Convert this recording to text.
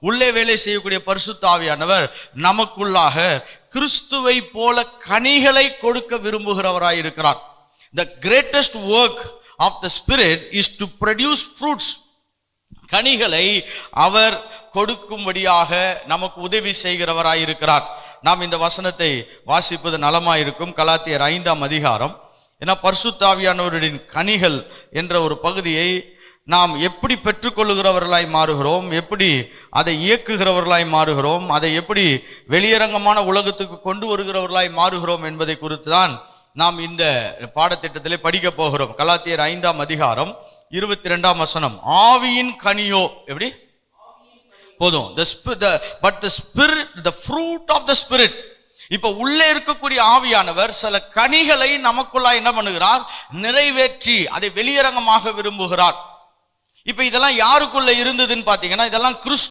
உள்ளே வேலை செய்யக்கூடிய பரிசுத்த ஆவியானவர் நமக்குள்ளாக கிறிஸ்துவை போல கனிகளை கொடுக்க விரும்புகிறவராய் இருக்கிறார். The greatest work of the Spirit is to produce fruits. கனிகளை அவர் கொடுக்கும்படியாக நமக்கு உதவி செய்கிறவராய் இருக்கிறார். நாம் இந்த வசனத்தை வாசிப்பது நலமாயிருக்கும். கலாத்தியர் 5ஆம் அதிகாரம். ஏன்னா பரிசுத்த ஆவியானவரின் கனிகள் என்ற ஒரு பகுதியை நாம் எப்படி பெற்றுக்கொள்ளுகிறவர்களாய் மாறுகிறோம், எப்படி அதை இயக்குகிறவர்களாய் மாறுகிறோம், அதை எப்படி வெளியரங்கமான உலகத்துக்கு கொண்டு வருகிறவர்களாய் மாறுகிறோம் என்பதை குறித்து தான் நாம் இந்த பாடத்திட்டத்திலே படிக்க போகிறோம். கலாத்தியர் 5ஆம் அதிகாரம் 22ஆம் வசனம். ஆவியின் கனியோ எப்படி போதும், the fruit of the Spirit. இப்ப உள்ளே இருக்கக்கூடிய ஆவியானவர் சில கனிகளை நமக்குள்ளா என்ன பண்ணுகிறார், நிறைவேற்றி அதை வெளியரங்கமாக விரும்புகிறார். இப்ப இதெல்லாம் யாருக்குள்ள இருந்ததுன்னு பாத்தீங்கன்னா, இதெல்லாம் கிறிஸ்து